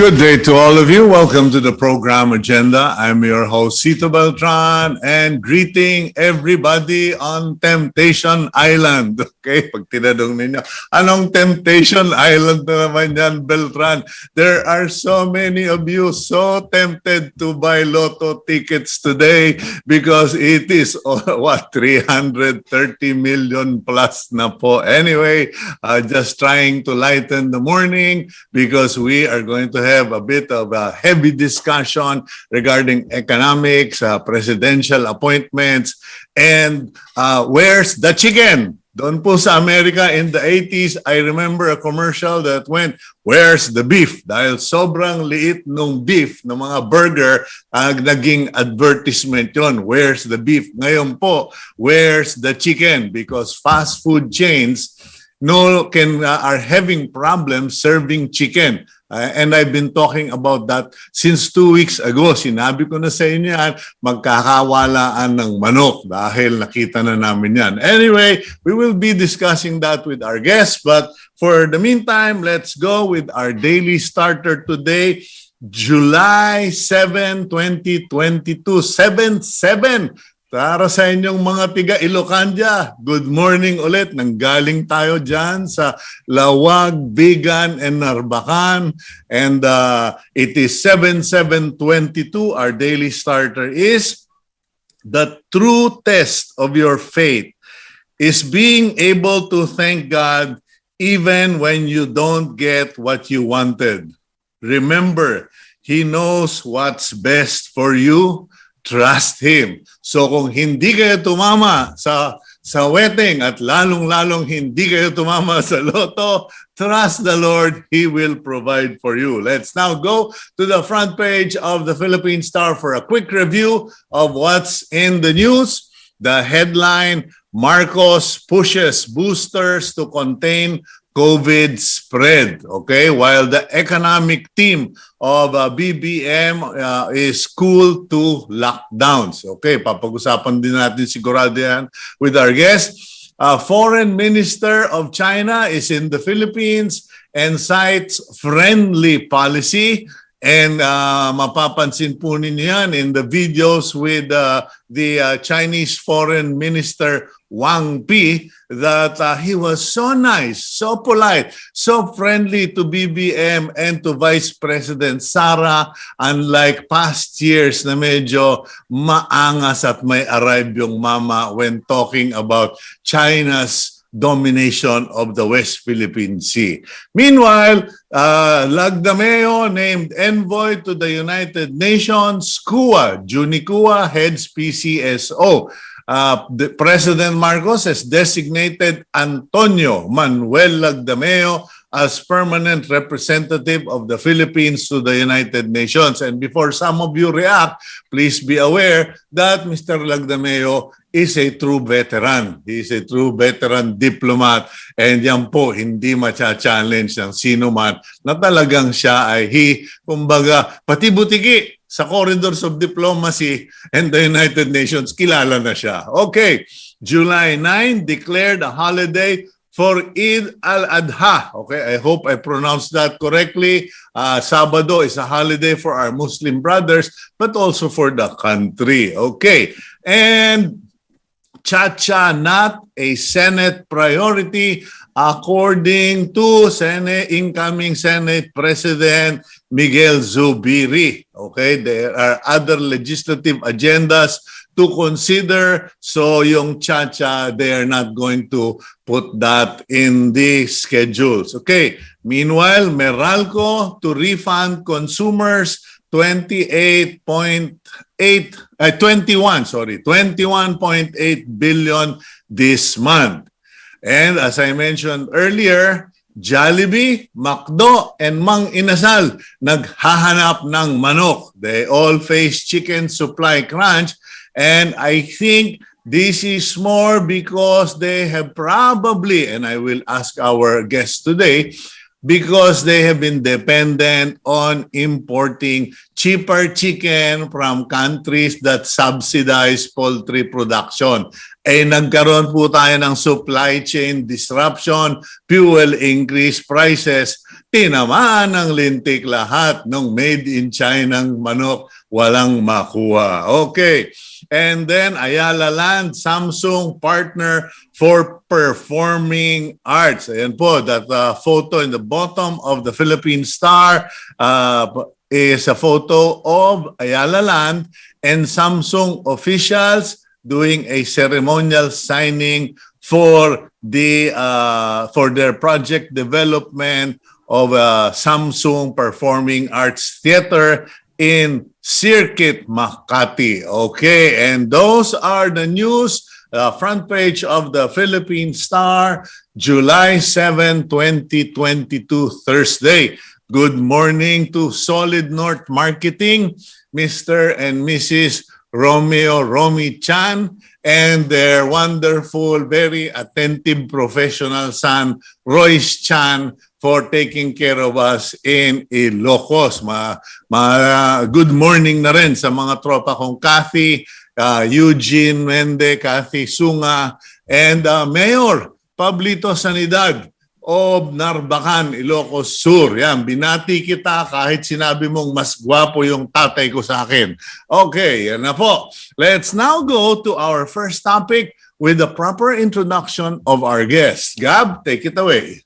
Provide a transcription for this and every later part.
Good day to all of you. Welcome to the program agenda. I'm your host, Cito Beltran, and greeting everybody on Temptation Island. Okay, pag tinanong ninyo, anong Temptation Island na naman yan, Beltran? There are so many of you so tempted to buy lotto tickets today because it is, 330 million plus na po. Anyway, just trying to lighten the morning because we are going to have a bit of a heavy discussion regarding economics, presidential appointments, and where's the chicken? Doon po sa Amerika in the 80s, I remember a commercial that went, where's the beef? Dahil sobrang liit nung beef ng mga burger, naging advertisement yon. Where's the beef? Ngayon po, where's the chicken? Because fast food chains are having problems serving chicken. And I've been talking about that since 2 weeks ago. Sinabi ko na sa inyo yan, magkakawalaan ng manok dahil nakita na namin yan. Anyway, we will be discussing that with our guests. But for the meantime, let's go with our daily starter today, July 7, 2022, 7-7. Para sa inyong mga tiga Ilocanda, good morning ulit. Nanggaling tayo dyan sa Lawag, Bigan, and Narbacan. And it is 7-7-22. Our daily starter is the true test of your faith is being able to thank God even when you don't get what you wanted. Remember, He knows what's best for you. Trust Him. So kung hindi kayo tumama sa wedding at lalong-lalong hindi kayo tumama sa loto, trust the Lord, He will provide for you. Let's now go to the front page of the Philippine Star for a quick review of what's in the news. The headline, Marcos pushes boosters to contain COVID spread, okay? While the economic team of BBM is cool to lockdowns. Okay, papag-usapan din natin sigurado yan with our guest. Foreign Minister of China is in the Philippines and cites friendly policy. And mapapansin po ninyo yan in the videos with the Chinese Foreign Minister Wang Pi that he was so nice, so polite, so friendly to BBM and to Vice President Sara, unlike past years na medyo maangas at may arrive yung mama when talking about China's domination of the West Philippine Sea. Meanwhile, Lagdameo named envoy to the United Nations, Juni Cua heads PCSO. The President Marcos has designated Antonio Manuel Lagdameo as permanent representative of the Philippines to the United Nations. And before some of you react, please be aware that Mr. Lagdameo is a true veteran. He is a true veteran diplomat. And yan po, hindi macha-challenge ng sino man na talagang siya ay kumbaga, pati butiki sa corridors of diplomacy and the United Nations, kilala na siya. Okay, July 9 declared a holiday for Eid al-Adha. Okay, I hope I pronounced that correctly. Sabado is a holiday for our Muslim brothers, but also for the country. Okay, and Chacha not a Senate priority according to incoming Senate President Miguel Zubiri. Okay, there are other legislative agendas to consider. So yung Chacha, they are not going to put that in the schedules. Okay, meanwhile, Meralco to refund consumers 21.8 billion this month. And as I mentioned earlier, Jollibee, McDo, and Mang Inasal naghahanap ng manok. They all face chicken supply crunch. And I think this is more because they have probably, and I will ask our guest today, because they have been dependent on importing cheaper chicken from countries that subsidize poultry production. Nagkaroon po tayo ng supply chain disruption, fuel increase prices, tinamaan ng lintik lahat ng made in China ng manok, walang makuha. Okay. And then Ayala Land, Samsung partner for performing arts. Ayan po, that photo in the bottom of the Philippine Star is a photo of Ayala Land and Samsung officials doing a ceremonial signing for their project development of Samsung Performing Arts Theater in Circuit Makati. Okay, and those are the news, front page of the Philippine Star, July 7, 2022, Thursday. Good morning to Solid North Marketing, Mr. and Mrs. Romy Chan, and their wonderful, very attentive professional son, Royce Chan, for taking care of us in Ilocos. Good morning na rin sa mga tropa kong Kathy, Eugene Mende, Kathy Sunga, and Mayor Pablito Sanidad of Narbacan, Ilocos Sur. Yan, binati kita kahit sinabi mong mas gwapo yung tatay ko sa akin. Okay, yan na po. Let's now go to our first topic with the proper introduction of our guest. Gab, take it away.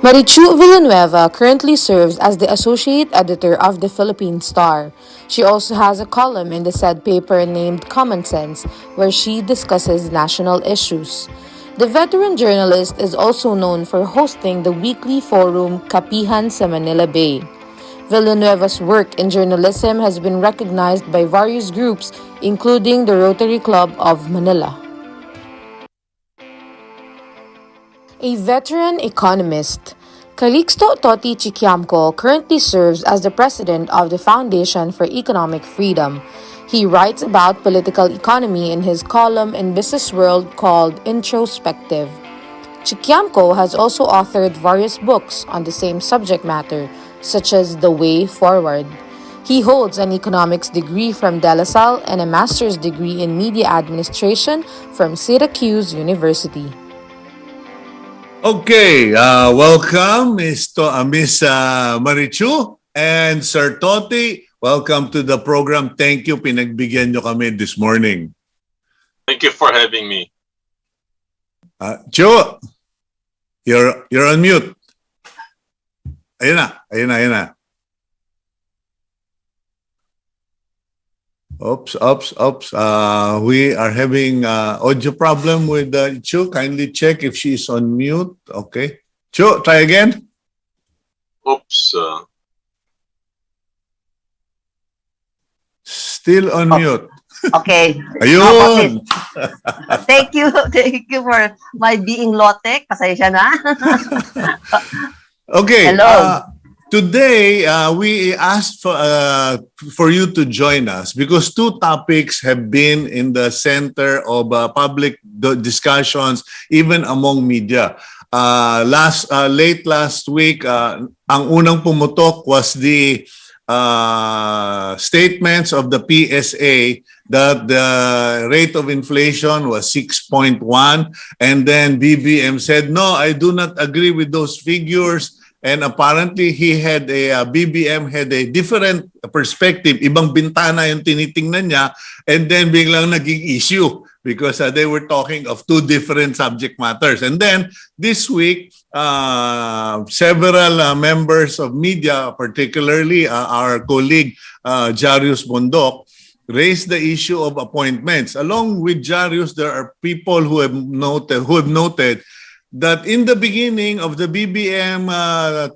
Marichu Villanueva currently serves as the associate editor of the Philippine Star. She also has a column in the said paper named Common Sense, where she discusses national issues. The veteran journalist is also known for hosting the weekly forum Kapihan sa Manila Bay. Villanueva's work in journalism has been recognized by various groups, including the Rotary Club of Manila. A veteran economist, Calixto Chikiamco currently serves as the president of the Foundation for Economic Freedom. He writes about political economy in his column in Business World called Introspective. Chikiamco has also authored various books on the same subject matter, such as The Way Forward. He holds an economics degree from De La Salle and a master's degree in media administration from Syracuse University. Okay, welcome Miss Marichu and Sir Toti. Welcome to the program. Thank you. Pinagbigyan nyo kami this morning. Thank you for having me. Cho, you're on mute. Ayun na. Oops. We are having audio problem with Cho. Kindly check if she is on mute. Okay. Cho, try again. Oops. Still on mute. Okay. Ayun. Thank you for my being lotek. Pasensya na. Okay. Hello. Today, we asked for you to join us because two topics have been in the center of public discussions, even among media. Late last week, ang unang pumutok was the statements of the PSA that the rate of inflation was 6.1, and then BBM said, no, I do not agree with those figures. And apparently BBM had a different perspective. Ibang bintana yung tinitingnan niya, and then biglang naging issue because they were talking of two different subject matters. And then this week, several members of media, particularly our colleague Jarius Bondok, raised the issue of appointments. Along with Jarius, there are people who have noted that in the beginning of the BBM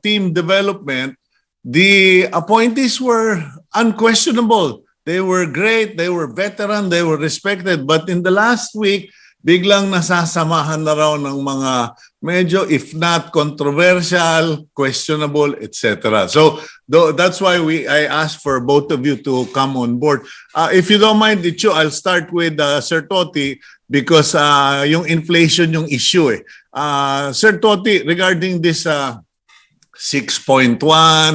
team development, the appointees were unquestionable. They were great, they were veteran, they were respected. But in the last week, biglang nasasamahan na raw ng mga medyo, if not controversial, questionable, etc. So that's why I asked for both of you to come on board. If you don't mind, I'll start with Sir Toti because yung inflation yung issue. Sir Toti, regarding this 6.1,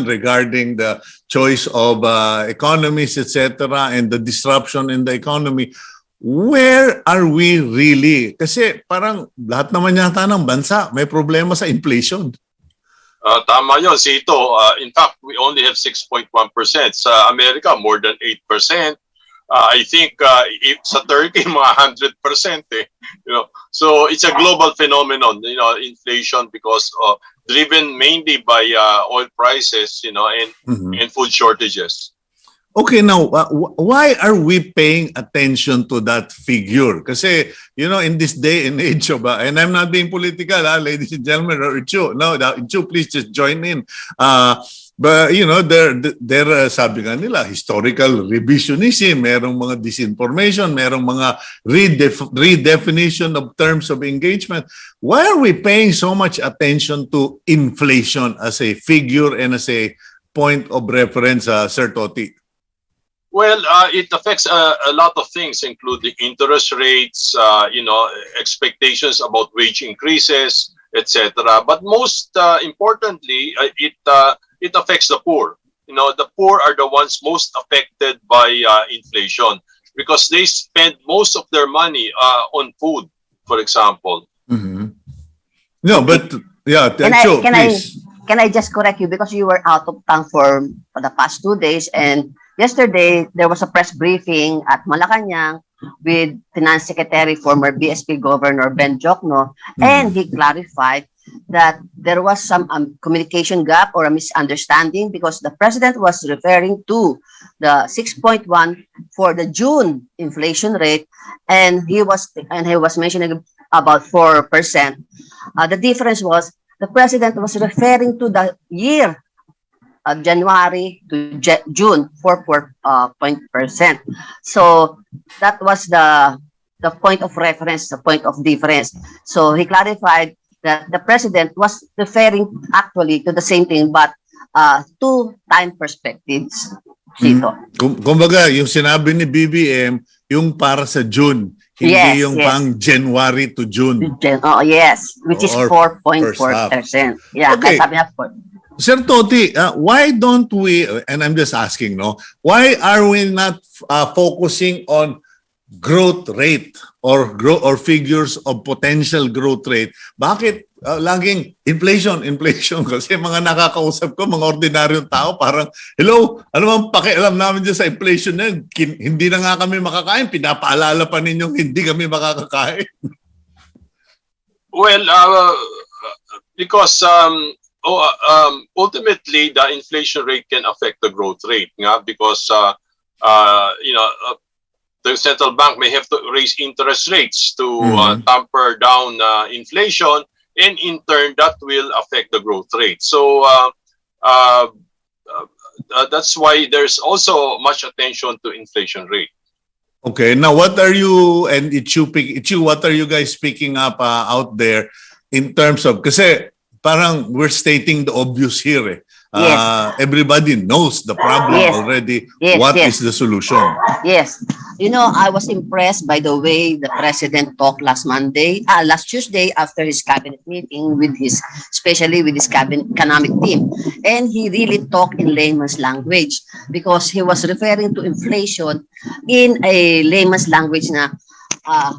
regarding the choice of economists, etc., and the disruption in the economy, where are we really? Kasi parang lahat naman yata ng bansa may problema sa inflation. Tama yun, Cito. In fact, we only have 6.1%. Sa Amerika, more than 8%. I think if sa Turkey, mga 100%. So it's a global phenomenon, inflation, because driven mainly by oil prices, and food shortages. Okay, now, why are we paying attention to that figure? Kasi, in this day and age of, and I'm not being political, ladies and gentlemen, or Ichu, no, Ichu, please just join in. But, there sabi nga nila, historical revisionism, merong mga disinformation, merong mga redefinition of terms of engagement. Why are we paying so much attention to inflation as a figure and as a point of reference, Sir Toti? Well, it affects a lot of things, including interest rates, expectations about wage increases, etc. But most importantly, it affects the poor. The poor are the ones most affected by inflation because they spend most of their money on food, for example. Mm-hmm. No, but yeah, can I just correct you because you were out of town for the past 2 days, and yesterday there was a press briefing at Malacanang with Finance Secretary, former BSP Governor Ben Jokno, and he clarified that there was some communication gap or a misunderstanding because the president was referring to the 6.1 for the June inflation rate, and he was mentioning about 4%. The difference was the president was referring to the year January to June for 4%. So that was the point of reference, the point of difference. So he clarified that the president was referring actually to the same thing but two time perspectives. Cito. Kumbaga, yung sinabi ni BBM, yung para sa June, hindi yung pang January to June. Yes, which is 4.4%. Yeah, okay. Sabi niya 4. Sir Toti, why don't we, and I'm just asking, why are we not focusing on growth rate or figures of potential growth rate? Bakit laging inflation? Kasi mga nakakausap ko, mga ordinaryong tao, parang, hello, ano bang pakialam namin dyan sa inflation na yun? Hindi na nga kami makakain, pinapaalala pa ninyong hindi kami makakakain. Well, because ultimately the inflation rate can affect the growth rate, because the central bank may have to raise interest rates to tamper down inflation, and in turn that will affect the growth rate. So that's why there's also much attention to inflation rate. Okay, now what are you and Ichu, what are you guys picking up out there in terms of, kasi parang we're stating the obvious here. Yes. Everybody knows the problem already. What is the solution? Yes. I was impressed by the way the president talked last Tuesday after his cabinet meeting especially with his cabinet economic team. And he really talked in layman's language because he was referring to inflation in a layman's language na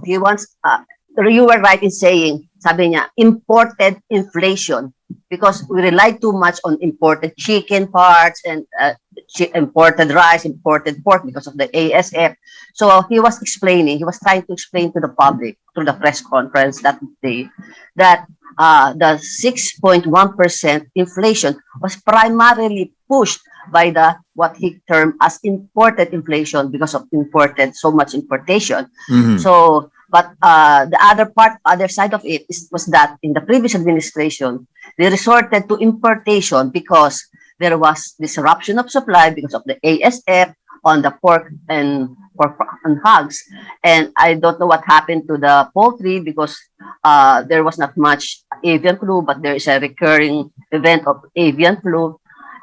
he wants, you were right in saying, sabi niya, imported inflation because we rely too much on imported chicken parts and imported rice, imported pork because of the ASF. So he was trying to explain to the public through the press conference that day that the 6.1% inflation was primarily pushed by what he termed as imported inflation because of so much importation. So, but the other side of it was that in the previous administration, they resorted to importation because there was disruption of supply because of the ASF on the pork and hogs. And I don't know what happened to the poultry because there was not much avian flu, but there is a recurring event of avian flu.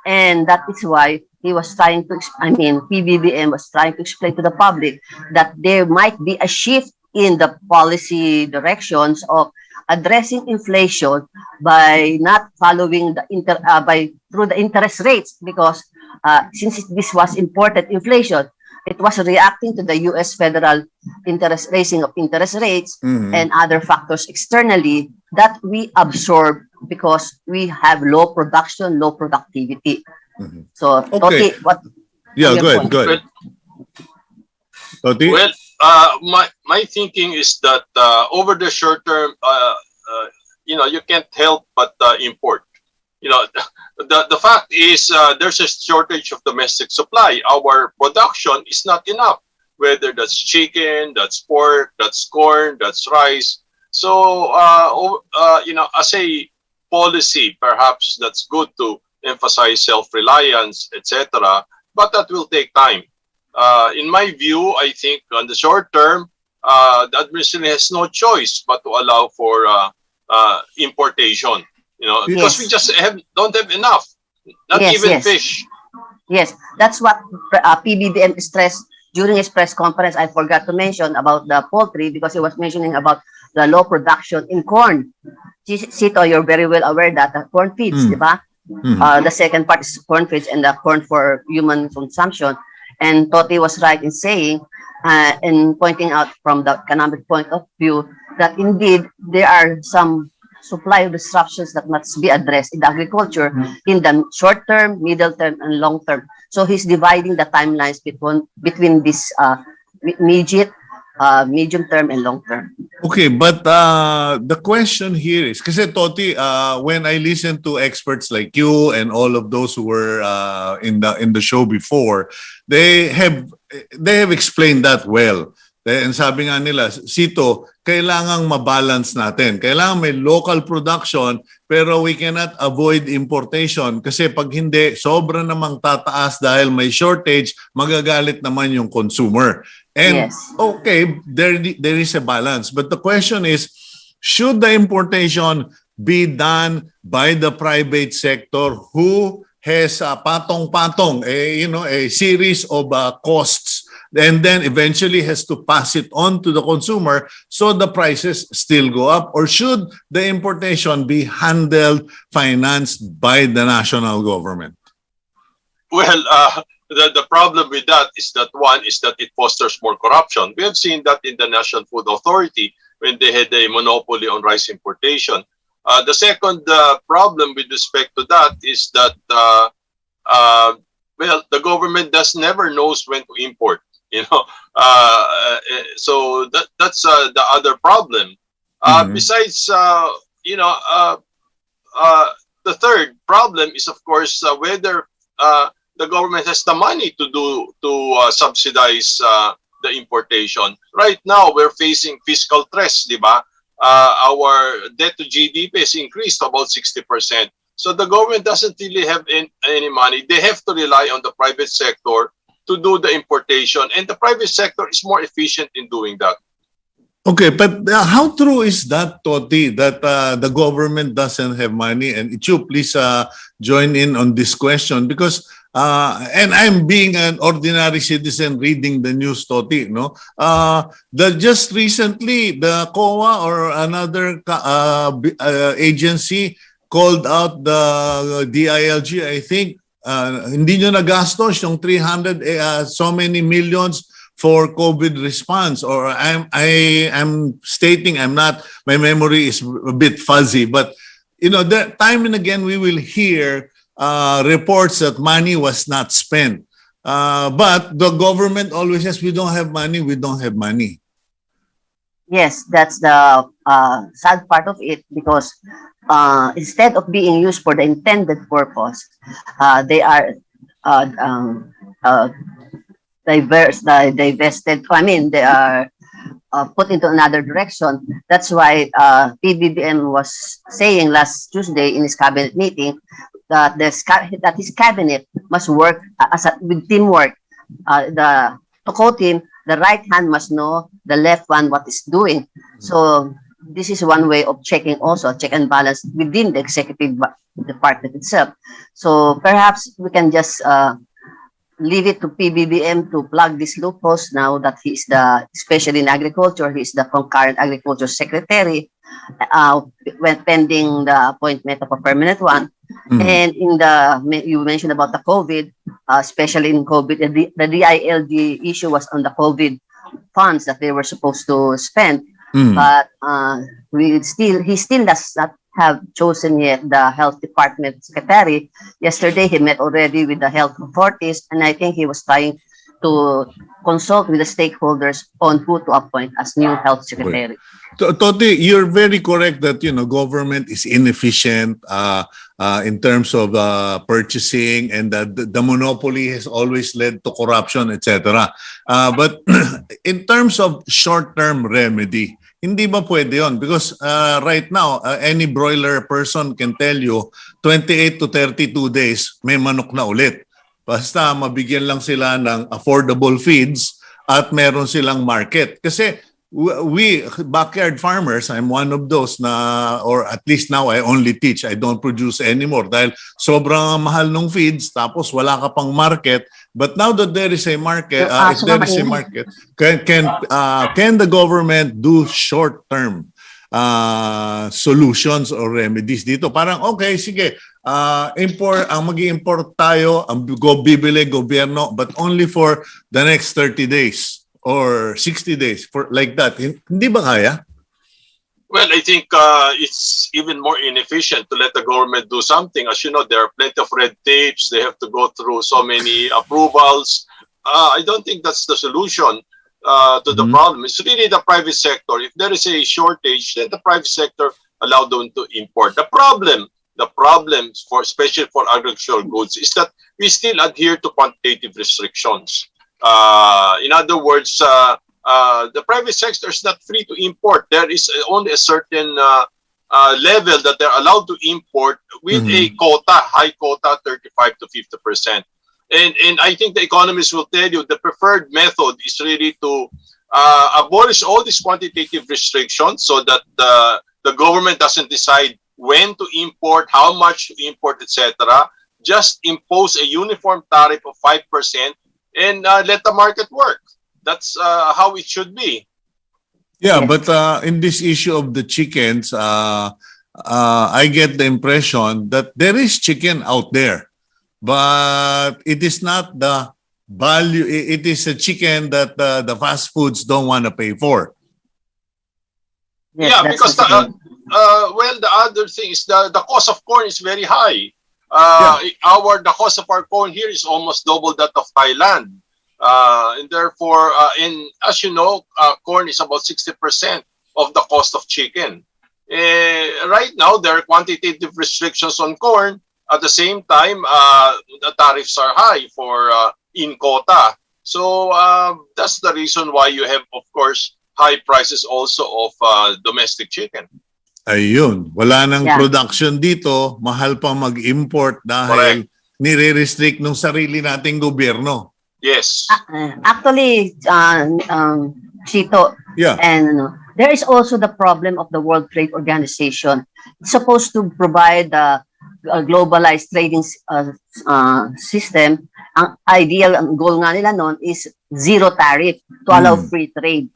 And that is why he was trying to, PBBM was trying to explain to the public that there might be a shift in the policy directions of addressing inflation by not following the through the interest rates, because since this was imported inflation, it was reacting to the U.S. federal raising of interest rates and other factors externally that we absorb because we have low production, low productivity. So, Okay. Toti, what? Yeah, your go ahead, point? go ahead. Toti? Well, my thinking is that over the short term, you can't help but import. The fact is there's a shortage of domestic supply. Our production is not enough, whether that's chicken, that's pork, that's corn, that's rice. So, as a policy, perhaps that's good to emphasize self-reliance, etc. But that will take time. In my view, I think on the short term, the administration has no choice but to allow for importation. Because we just don't have enough, not even fish. Yes, that's what PBBM stressed during his press conference. I forgot to mention about the poultry because he was mentioning about the low production in corn. Cito, you're very well aware that the corn feeds, di ba? The second part is corn feeds and the corn for human consumption. And Toti was right in saying and pointing out from the economic point of view that indeed there are some supply disruptions that must be addressed in the agriculture in the short term, middle term, and long term. So he's dividing the timelines between this immediate, medium term, and long term. Okay, but the question here is, kasi Toti, when I listen to experts like you and all of those who were in the show before, they have explained that well. And sabi nga nila, Sito, kailangang mabalance natin. Kailangan may local production pero we cannot avoid importation kasi pag hindi, sobra namang tataas dahil may shortage, magagalit naman yung consumer. And okay, there is a balance. But the question is, should the importation be done by the private sector who has patong-patong, a series of costs and then eventually has to pass it on to the consumer so the prices still go up? Or should the importation be handled, financed by the national government? Well, the problem with that is that one is that it fosters more corruption. We have seen that in the National Food Authority when they had a monopoly on rice importation. The second problem with respect to that is that the government never knows when to import. So that's the other problem. Besides, the third problem is, of course, whether the government has the money to subsidize the importation. Right now, we're facing fiscal stress, di ba? Our debt to GDP has increased to about 60%. So the government doesn't really have any money. They have to rely on the private sector to do the importation, and the private sector is more efficient in doing that. Okay, but how true is that, Toti, that the government doesn't have money? And Ichu, please join in on this question because, and I'm being an ordinary citizen reading the news, Toti, no? Just recently, the COA or another agency called out the DILG, I think, hindi nyo nagastos yung 300 so many millions for COVID response. Or I'm stating my memory is a bit fuzzy, but the time and again we will hear reports that money was not spent. But the government always says we don't have money. Yes, that's the sad part of it because instead of being used for the intended purpose, they are divested. They are put into another direction. That's why PBBM was saying last Tuesday in his cabinet meeting that his cabinet must work with teamwork. To quote him, the right hand must know the left one what is doing. So this is one way of checking also, check and balance within the executive department itself. So perhaps we can just leave it to PBBM to plug these loopholes now that especially in agriculture, he's the concurrent agriculture secretary. when pending the appointment of a permanent one. And you mentioned about the COVID, especially in COVID, the DILG issue was on the COVID funds that they were supposed to spend. But he still does not have chosen yet the health department secretary. Yesterday, he met already with the health authorities, and I think he was trying to consult with the stakeholders on who to appoint as new health secretary. Toti, you're very correct that government is inefficient in terms of purchasing, and the monopoly has always led to corruption, etc. But in terms of short-term remedy, hindi ba pwede yun? Because right now, any broiler person can tell you 28 to 32 days may manok na ulit. Basta mabigyan lang sila ng affordable feeds at meron silang market. Kasi we backyard farmers, I'm one of those na, or at least now I only teach, I don't produce anymore dahil sobrang mahal ng feeds tapos wala ka pang market. But now that there is a market, if there is a market, can the government do short-term solutions or remedies dito? Parang okay, sige, ang mag-i-import tayo, bibili gobyerno, but only for the next 30 days or 60 days, for like that. Hindi ba kaya? Well, I think it's even more inefficient to let the government do something. As you know, there are plenty of red tapes. They have to go through so many approvals. I don't think that's the solution to the problem. It's really the private sector. If there is a shortage, then the private sector allow them to import. The problem for especially for agricultural goods is that we still adhere to quantitative restrictions. In other words, the private sector is not free to import. There is only a certain level that they're allowed to import with a quota, high quota, 35 to 50%. And I think the economists will tell you the preferred method is really to abolish all these quantitative restrictions so that the government doesn't decide when to import, how much to import, etc. Just impose a uniform tariff of 5% and let the market work. That's how it should be. Yeah, but in this issue of the chickens, I get the impression that there is chicken out there, but it is not the value. It is a chicken that the fast foods don't want to pay for. Yes, Yeah, that's because the the other thing is the cost of corn is very high. The cost of our corn here is almost double that of Thailand. And therefore, as you know, corn is about 60% of the cost of chicken. Right now, there are quantitative restrictions on corn. At the same time, the tariffs are high for in quota. So that's the reason why you have, of course, high prices also of domestic chicken. Ayun, wala nang Yeah. production dito, mahal pa mag-import dahil nire-restrict ng sarili nating gobyerno. Yes. Actually, Cito, Yeah. and there is also the problem of the World Trade Organization. It's supposed to provide a globalized trading system. Ang ideal, ang goal nga nila noon is zero tariff to allow free trade.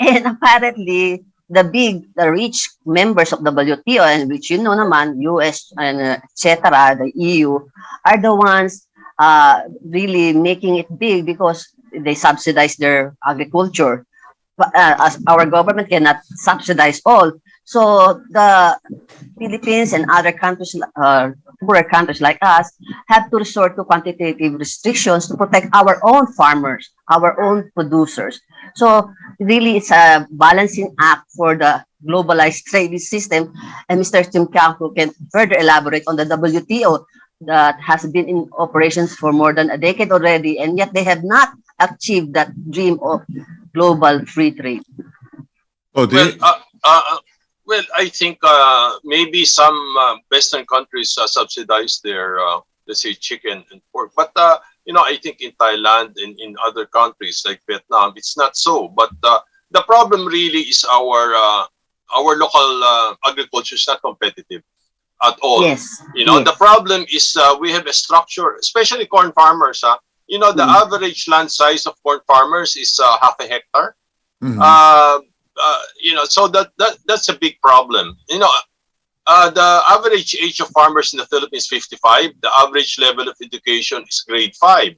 And apparently, the rich members of WTO, and which you know naman, US and etc., the EU, are the ones really making it big because they subsidize their agriculture. As our government cannot subsidize all. So the Philippines and other countries, poorer countries like us, have to resort to quantitative restrictions to protect our own farmers, our own producers. So really, it's a balancing act for the globalized trading system. And Mr. Chikiamco can further elaborate on the WTO that has been in operations for more than a decade already, and yet they have not achieved that dream of global free trade. Well, I think maybe some Western countries subsidize their, let's say, chicken and pork. But, I think in Thailand and in other countries like Vietnam, it's not so. But the problem really is our local agriculture is not competitive at all. Yes. The problem is we have a structure, especially corn farmers. The average land size of corn farmers is half a hectare. so that's a big problem. The average age of farmers in the Philippines is 55. The average level of education is grade 5.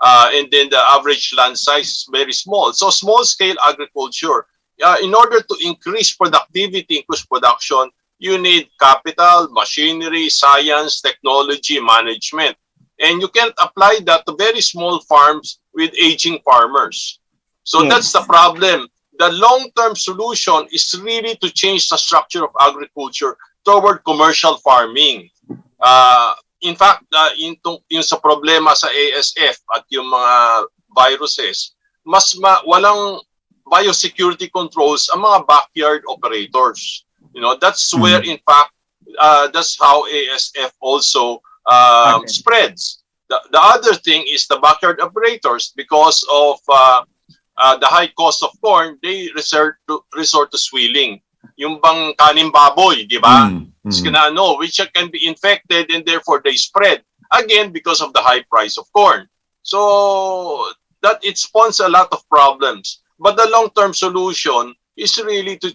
And then the average land size is very small. So small-scale agriculture, in order to increase productivity, increase production, you need capital, machinery, science, technology, management. And you can't apply that to very small farms with aging farmers. So that's the problem. The long-term solution is really to change the structure of agriculture toward commercial farming. In fact, yung sa problema sa ASF at yung mga viruses, walang biosecurity controls ang mga backyard operators. That's where, in fact, that's how ASF also spreads. The other thing is the backyard operators, because of the high cost of corn, they resort to swilling. Yung bang kaning baboy, di ba? Which can be infected, and therefore they spread. Again, because of the high price of corn. So that it spawns a lot of problems. But the long-term solution is really to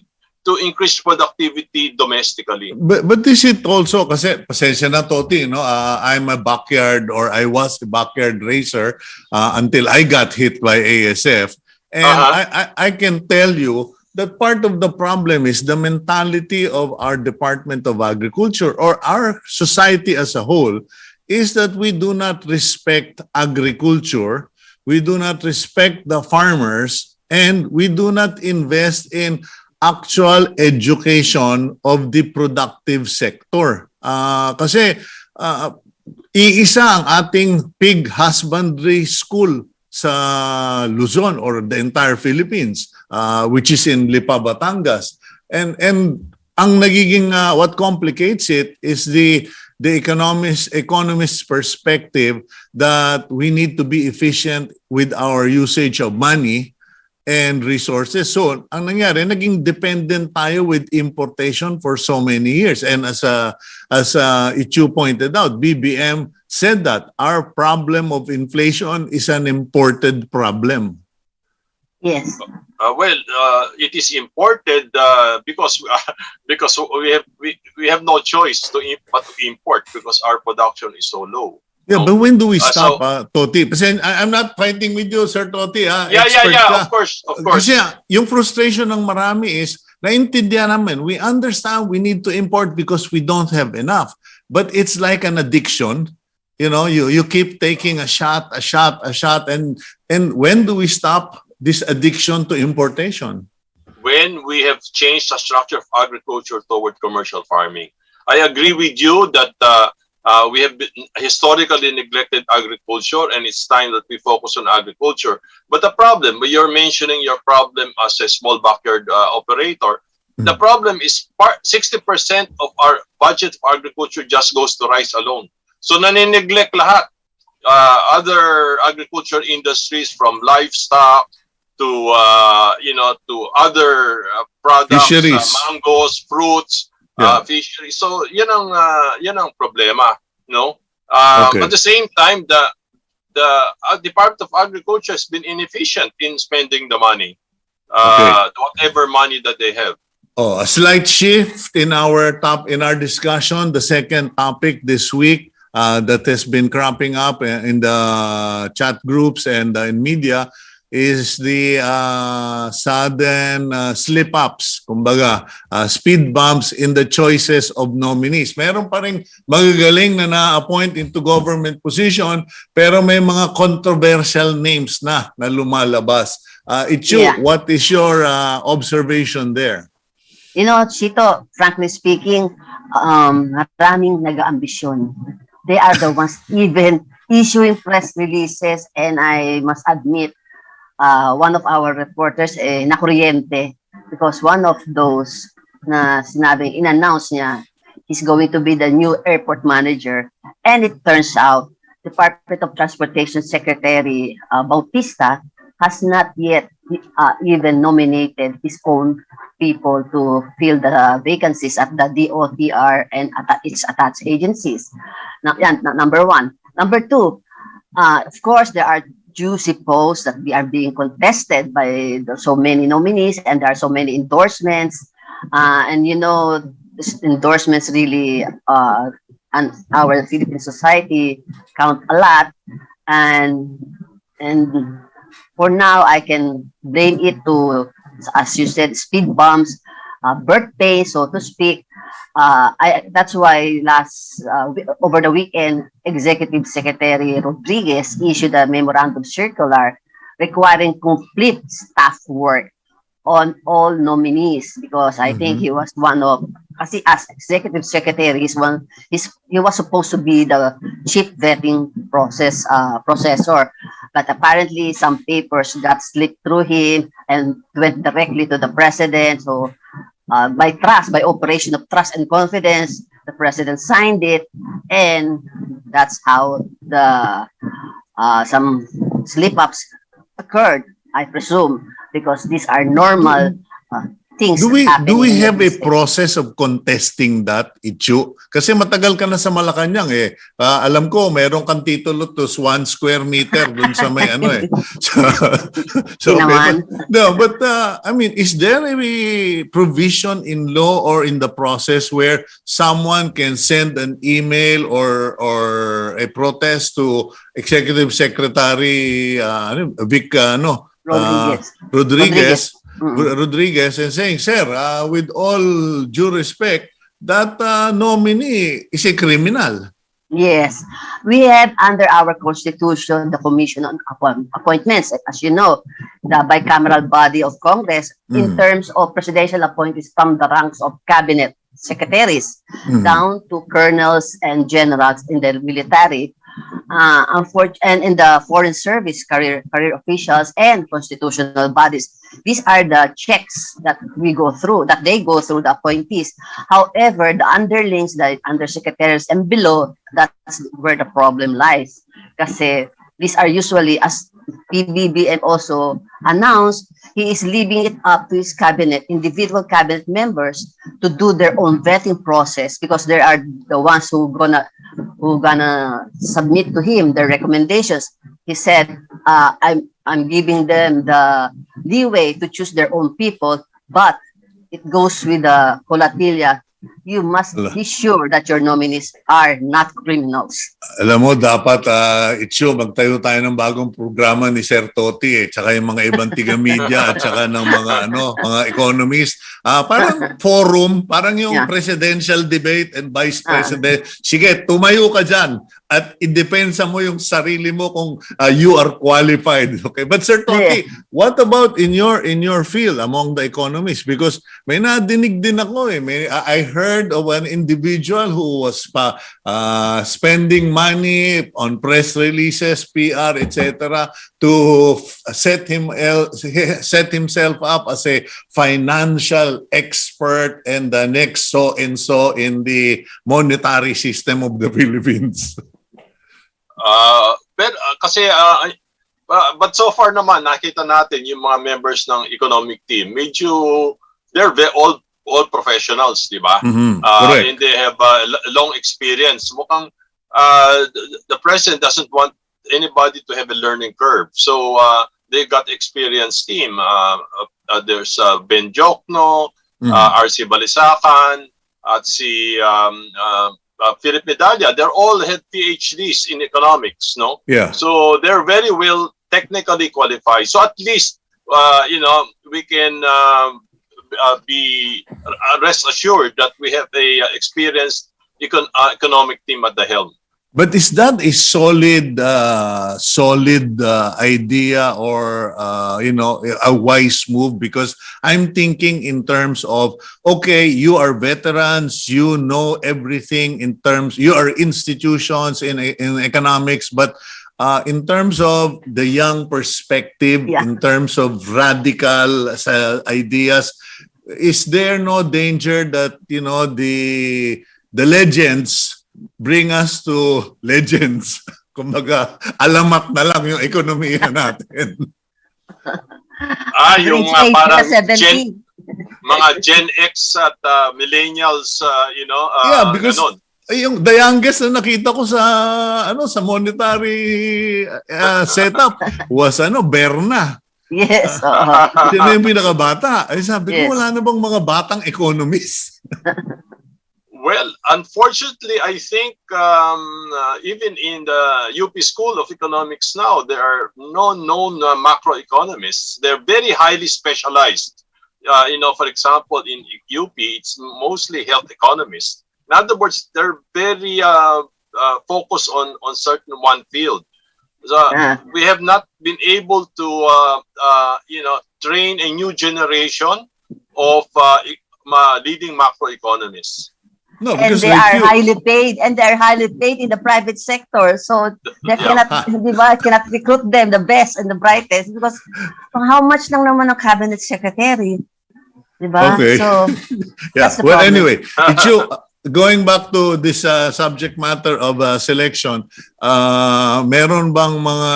increase productivity domestically. But is it also, kasi pasensya na Toti, I'm a backyard, or I was a backyard racer until I got hit by ASF. And I can tell you that part of the problem is the mentality of our Department of Agriculture, or our society as a whole, is that we do not respect agriculture, we do not respect the farmers, and we do not invest in actual education of the productive sector. Kasi iisa ang ating pig husbandry school sa Luzon, or the entire Philippines, which is in Lipa, Batangas. And ang nagiging what complicates it is the economist's perspective that we need to be efficient with our usage of money and resources. So, ang nangyari, naging dependent tayo with importation for so many years. And as Ichu pointed out, BBM said that our problem of inflation is an imported problem. Yes. It is imported because we have no choice but to import, because our production is so low. Yeah, but when do we stop, Toti? Kasi I'm not fighting with you, Sir Toti. Yeah, of course. Kasi yung frustration ng marami is, naintindihan namin, we understand we need to import because we don't have enough. But it's like an addiction. You keep taking a shot, and when do we stop this addiction to importation? When we have changed the structure of agriculture toward commercial farming. I agree with you that we have historically neglected agriculture, and it's time that we focus on agriculture. But the problem, when you're mentioning your problem as a small backyard operator, the problem is 60% of our budget for agriculture just goes to rice alone. So nanineglect lahat. Other agriculture industries, from livestock to other products, mangoes, fruits, fisheries. So yan ang problema, Okay. At the same time, the Department of Agriculture has been inefficient in spending the money, whatever money that they have. A slight shift in our discussion. The second topic this week that has been cropping up in the chat groups and in media is the sudden slip-ups, kumbaga, speed bumps in the choices of nominees. Meron pa rin magagaling na na-appoint into government position, pero may mga controversial names na lumalabas. Ichu, what is your observation there? Cito, frankly speaking, maraming nag-aambisyon. They are the ones even issuing press releases, and I must admit, one of our reporters nakuryente, because one of those na sinabing in-announce niya is going to be the new airport manager, and it turns out Department of Transportation Secretary Bautista has not yet even nominated his own people to fill the vacancies at the DOTR and at its attached agencies. Now, number one. Number two, of course, there are juicy posts that we are being contested by so many nominees, and there are so many endorsements. And you know, these endorsements really, and our Philippine society count a lot. And and for now, I can blame it to, as you said, speed bumps, birthday, so to speak. That's why over the weekend, Executive Secretary Rodriguez issued a memorandum circular requiring complete staff work on all nominees, because I think he was one of, kasi as executive secretary, he was supposed to be the chief vetting processor, but apparently some papers got slipped through him and went directly to the president. So by operation of trust and confidence, the president signed it, and that's how the some slip-ups occurred, I presume, because these are normal things. Do we have a state. process of contesting that, Ichu? Kasi matagal ka na sa Malacanang eh. Alam ko, meron kang titulo to 1 square meter dun sa may ano eh. So okay. But I mean, is there a provision in law or in the process where someone can send an email or a protest to Executive Secretary Vic Rodriguez and saying, sir, with all due respect, that nominee is a criminal? Yes. We have under our constitution the Commission on Appointments. As you know, the bicameral body of Congress in terms of presidential appointees from the ranks of cabinet secretaries down to colonels and generals in the military. And in the foreign service, career officials and constitutional bodies. These are the checks that they go through, the appointees. However, the underlings, the undersecretaries and below, that's where the problem lies. Kasi these are usually, as PBBM also announced, he is leaving it up to his cabinet, individual cabinet members, to do their own vetting process, because they are the ones who gonna submit to him their recommendations. He said, I'm giving them the leeway to choose their own people, but it goes with the colatilla. You must be sure that your nominees are not criminals. Alam mo, dapat, Itcho, magtayo tayo ng bagong programa ni Sir Toti tsaka yung mga ibang tiga-media at tsaka ng mga economist. Parang forum, parang yung presidential debate and vice president. Sige, tumayo ka dyan at idepensa mo yung sarili mo kung you are qualified. Okay? But Sir Toti, what about in your field among the economists? Because may nadinig din ako eh. I heard of an individual who was spending money on press releases, PR, etc., to set himself up as a financial expert and the next so-and-so in the monetary system of the Philippines. But so far naman, nakita natin yung mga members ng economic team, medyo, they're all professionals, di ba? And they have long experience. Mukhang the president doesn't want anybody to have a learning curve. So they got experienced team. There's Ben Jokno, RC Balisacan, at si Philip Medalla. They're all had PhDs in economics, no? Yeah. So they're very well technically qualified. So at least, we can be rest assured that we have a experienced economic team at the helm. But is that a solid idea or a wise move? Because I'm thinking in terms of, okay, you are veterans, you know everything in terms, you are institutions in economics, but in terms of the young perspective, in terms of radical ideas, is there no danger that the legends bring us to legends? Kumbaga, alamat na lang yung ekonomiya natin. Yung parang mga Gen X at millennials, because ganon. yung the youngest na nakita ko sa sa monetary setup was Berna. Yes, oo. Sino yung pinakabata? Ay sabi ko, Yes. wala na bang mga batang economist? Well, unfortunately, I think even in the UP School of Economics now, there are no known macroeconomists. They're very highly specialized. For example, in UP, it's mostly health economists. In other words, they're very focused on certain one field. So we have not been able to, train a new generation of leading macroeconomists. No, And because they are highly paid, and they're highly paid in the private sector. So they cannot recruit them, the best and the brightest, because how much lang naman ang cabinet secretary, diba? Okay. So yeah. that's the Well, problem. anyway, going back to this subject matter of selection, meron bang mga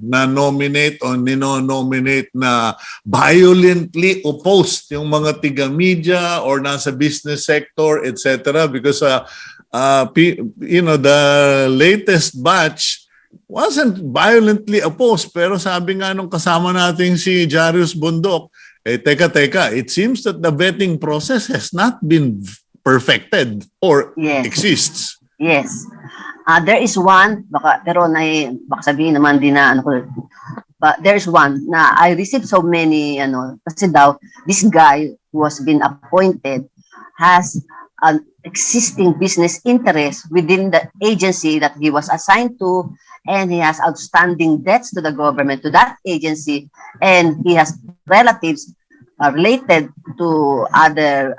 na-nominate o nino-nominate na violently opposed yung mga tiga-media or nasa business sector, etc.? Because, the latest batch wasn't violently opposed. Pero sabi nga nung kasama natin si Jarius Bundok, teka, it seems that the vetting process has not been perfected or Yes. exists. Yes. There is one, baka sabihin naman din na but there's one na I received so many, kasi daw, this guy who has been appointed has an existing business interest within the agency that he was assigned to, and he has outstanding debts to the government, to that agency, and he has relatives related to other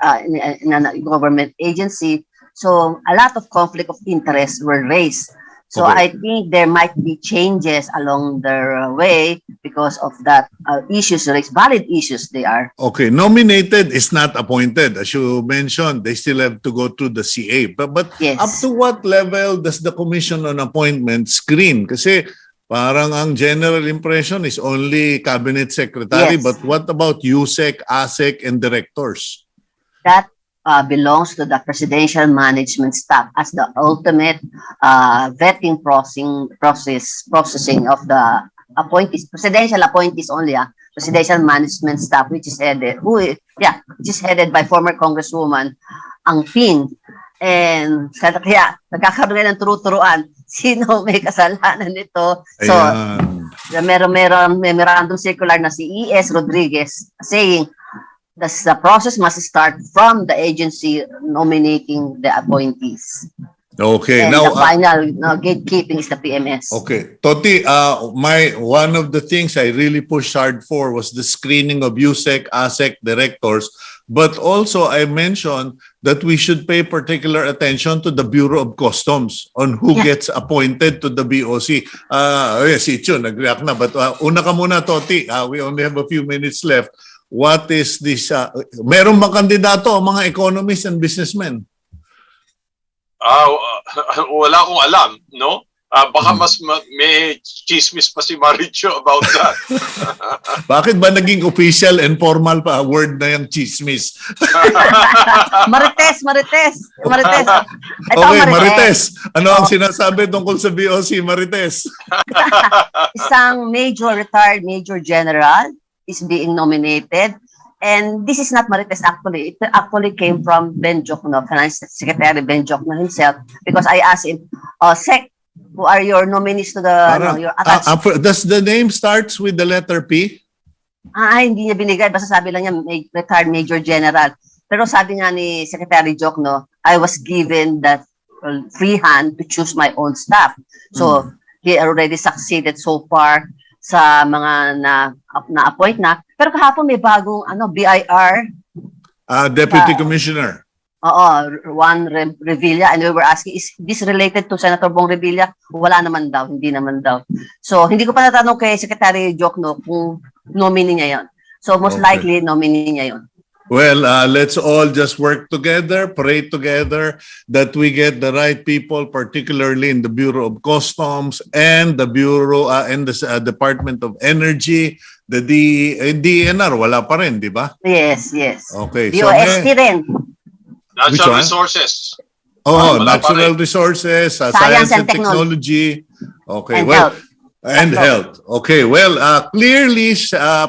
in a government agency. So a lot of conflict of interest were raised. So Okay. I think there might be changes along the way because of that issues raised, valid issues they are. Okay, nominated is not appointed. As you mentioned, they still have to go through the CA. But Yes. up to what level does the Commission on Appointment screen? Kasi parang ang general impression is only cabinet secretary, Yes. but what about USEC, ASEC, and directors? That belongs to the presidential management staff as the ultimate vetting processing of the appointees, presidential appointees only, presidential management staff, which is headed by former Congresswoman Ang Pin. And kaya nagkakaroon ng turu-turuan sino may kasalanan nito. So Ayan. meron memorandum circular na si E.S. Rodriguez saying the process must start from the agency nominating the appointees. Okay, And now the final gatekeeping is the PMS. okay, Toti, one of the things I really pushed hard for was the screening of USEC, ASEC directors, but also I mentioned that we should pay particular attention to the Bureau of Customs on who gets appointed to the BOC. Si Chu, nag-react na, but una ka muna, Toti. We only have a few minutes left. What is this? Meron bang kandidato ang mga economists and businessmen? Wala akong alam, no? Baka may chismis pa si Marichu about that. Bakit ba naging official and formal pa word na yung chismis? Marites. Ito, Okay, Marites. Ano ang sinasabi tungkol sa BOC, Marites? Isang retired major general is being nominated. And this is not Marites actually. It actually came from Ben Jokno, Finance Secretary Ben Jokno himself, because I asked him, Sec, who are your nominees to the your attached? Does the name starts with the letter P? Hindi niya binigay. Basta sabi lang niya, retired major general. Pero sabi nga ni Secretary Jokno, I was given that free hand to choose my own staff. So, he already succeeded so far sa mga na-appoint na. Pero kahapon may bagong BIR. Deputy Commissioner. Oo, Juan Revilla. And we were asking, is this related to Senator Bong Revilla? Wala naman daw, hindi naman daw. So, hindi ko pa natanong kay Secretary Jokno kung nominee niya yon. So, most likely, nominee niya yon. Well, let's all just work together, pray together that we get the right people, particularly in the Bureau of Customs and the Bureau and the Department of Energy, the DNR, wala pa rin, di ba? Yes. Okay. DOST rin. Natural resources. Oh, Wala pa natural rin. resources, Science science and and technology. Okay, And well, health. and Tatlo. health. Okay, well, clearly,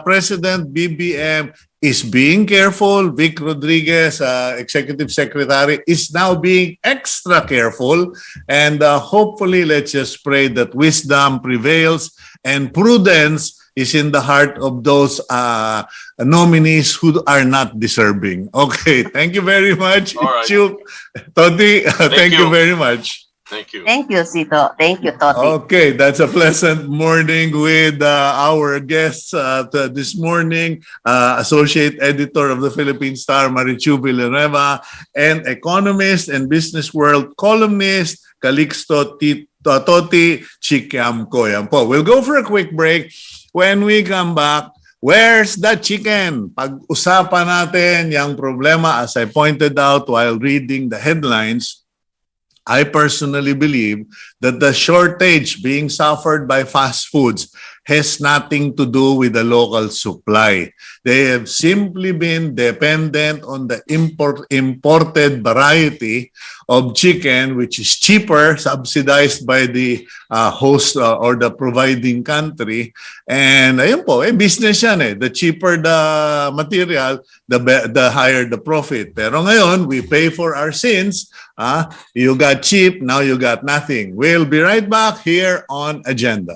President BBM is being careful. Vic Rodriguez, Executive Secretary, is now being extra careful. And hopefully, let's just pray that wisdom prevails and prudence is in the heart of those nominees who are not deserving. Okay, thank you very much, All right. Chiu. Toti, thank you you. very much. Thank you. Thank you, Cito. Thank you, Toti. Okay, that's a pleasant morning with our guests this morning, Associate Editor of the Philippine Star, Marichu Villanueva, and economist and business world columnist, Calixto Toti Chikiamco. Yan po. We'll go for a quick break. When we come back, where's the chicken? Pag-usapan natin yung problema, as I pointed out while reading the headlines. I personally believe that the shortage being suffered by fast foods has nothing to do with the local supply. They have simply been dependent on the imported variety of chicken, which is cheaper, subsidized by the host or the providing country. And ayun po, business yan eh. The cheaper the material, the higher the profit. Pero ngayon, we pay for our sins. You got cheap, now you got nothing. We'll be right back here on Agenda.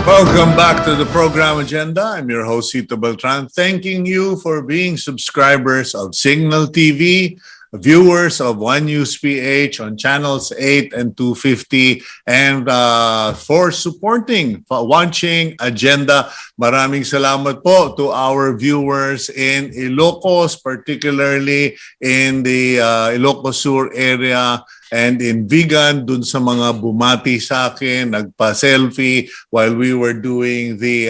Welcome back to the program Agenda. I'm your host, Cito Beltran, thanking you for being subscribers of Cignal TV, viewers of One News PH on channels 8 and 250, and for supporting, for watching Agenda. Maraming salamat po to our viewers in Ilocos, particularly in the Ilocos Sur area, and in Vigan, dun sa mga bumati sa akin, nagpa-selfie while we were doing the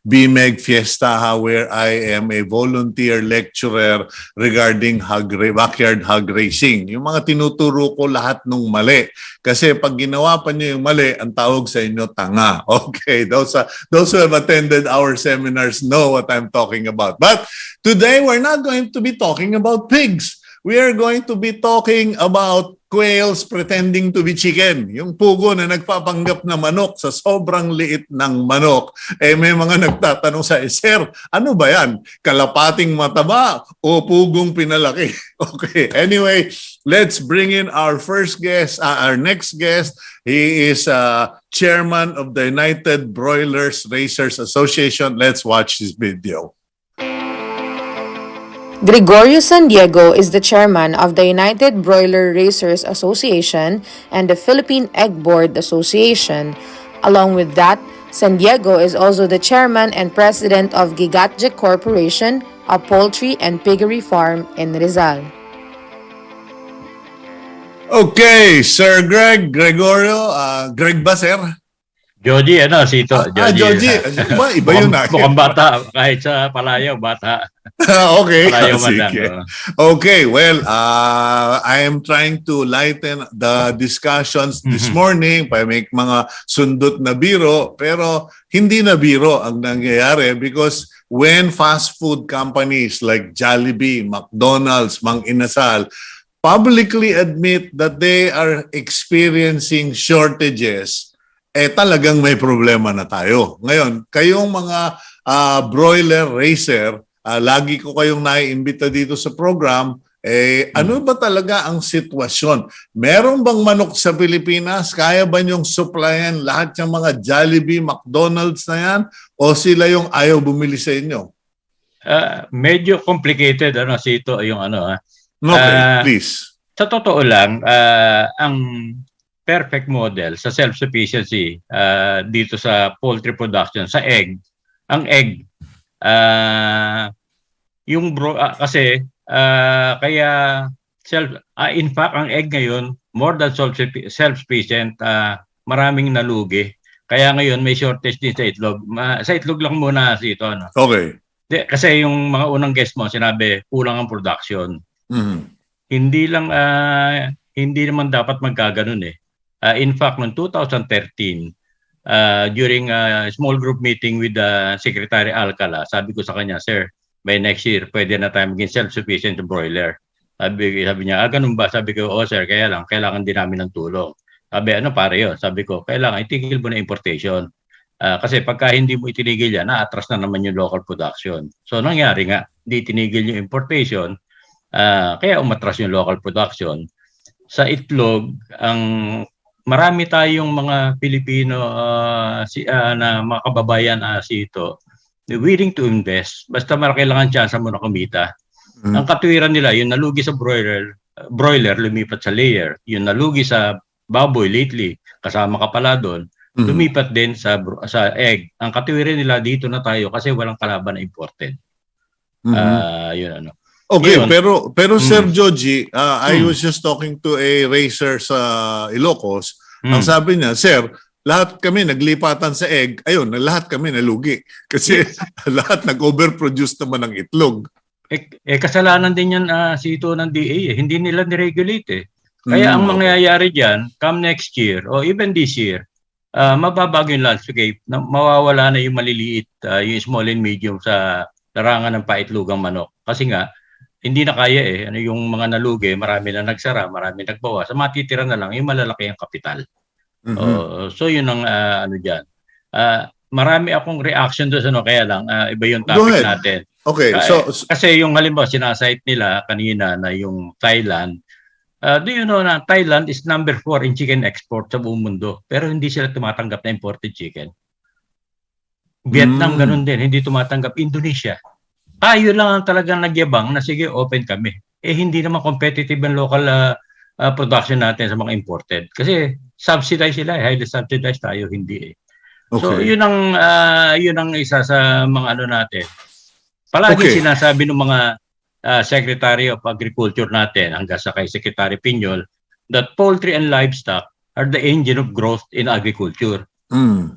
BMEG Fiesta, where I am a volunteer lecturer regarding backyard hog racing. Yung mga tinuturo ko lahat nung mali. Kasi pag ginawa pa niyo yung mali, ang tawag sa inyo tanga. Okay, those who have attended our seminars know what I'm talking about. But today, we're not going to be talking about pigs. we are going to be talking about quails pretending to be chicken. Yung pugo na nagpapanggap na manok sa sobrang liit ng manok. May mga nagtatanong sa sir, ano ba yan? Kalapating mataba o pugong pinalaki? Okay, anyway, let's bring in our first guest, our next guest. He is chairman of the United Broilers Racers Association. Let's watch this video. Gregorio San Diego is the chairman of the United Broiler Racers Association and the Philippine Egg Board Association. Along with that, San Diego is also the chairman and president of Gigatje Corporation, a poultry and piggery farm in Rizal. Okay, Sir Gregorio, Greg ba, sir? Joji, Cito. Joji. Iba yun na. Mukhang bata, kahit sa palayaw, bata. Okay. Palayaw man lang. Sige. Okay, well, I am trying to lighten the discussions this morning by make mga sundot na biro, pero hindi na biro ang nangyayari because when fast food companies like Jollibee, McDonald's, Mang Inasal publicly admit that they are experiencing shortages, talagang may problema na tayo. Ngayon, kayong mga broiler racer, lagi ko kayong naiimbita dito sa program, ano ba talaga ang sitwasyon? Meron bang manok sa Pilipinas? Kaya ba niyong supplyan lahat ng mga Jollibee, McDonald's na yan? O sila yung ayaw bumili sa inyo? Medyo complicated, Cito, yung Okay, please. Sa totoo lang, ang perfect model sa self-sufficiency dito sa poultry production, sa egg, ang egg, kasi kaya in fact, ang egg ngayon, more than self-sufficient, maraming nalugi. Kaya ngayon may shortage din sa itlog. Sa itlog lang muna ito. Okay. Kasi yung mga unang guest mo, sinabi, kulang ang production. Hindi naman dapat magkaganon in fact, noong 2013, during a small group meeting with Secretary Alcala, sabi ko sa kanya, sir, by next year, pwede na tayo maging self-sufficient to broiler. Sabi niya, ganun ba? Sabi ko, sir, kaya lang, kailangan din namin ng tulong. Sabi, pare yun? Sabi ko, kailangan itigil mo na importation. Kasi pagka hindi mo itinigil yan, naatras na naman yung local production. So, nangyari nga, hindi tinigil yung importation, kaya umatras yung local production. Sa itlog, marami tayong mga Pilipino na mga kababayan Cito, willing to invest. Basta kailangan tsansa mo na kumita. Ang katuwiran nila, yung nalugi sa broiler, lumipat sa layer. Yung nalugi sa baboy lately, kasama ka pala doon, lumipat din sa egg. Ang katuwiran nila, dito na tayo kasi walang kalaban na imported. Yun Okay, yun. pero Sir Joji, I was just talking to a racer sa Ilocos. Ang sabi niya, sir, lahat kami naglipatan sa egg. Ayun, lahat kami nalugi. Kasi lahat nag-overproduce naman ng itlog. Kasalanan din yan Cito ng DA. Hindi nila niregulate Kaya ang mangyayari dyan, come next year or even this year, mababago yung landscape. Mawawala na yung maliliit, yung small and medium sa larangan ng paitlugang manok. Kasi nga, hindi na kaya yung mga nalugi, marami na nagsara, marami nagbawas. Matitira na lang yung malalaki ang kapital. So yun ang dyan. Marami akong reaction doon kaya lang iba yung topic natin. Okay, kasi yung halimbawa sinasite nila kanina na yung Thailand. Do you know na Thailand is number 4 in chicken export sa buong mundo, pero hindi sila tumatanggap na imported chicken. Vietnam ganun din, hindi tumatanggap. Indonesia. Tayo lang ang talagang nagyabang na sige, open kami. Hindi naman competitive ang local production natin sa mga imported. Kasi subsidized sila, highly subsidized tayo, hindi Okay. So yun ang isa sa mga natin. Palagi sinasabi ng mga Secretary of Agriculture natin, hanggang sa kay Secretary Piñol, that poultry and livestock are the engine of growth in agriculture.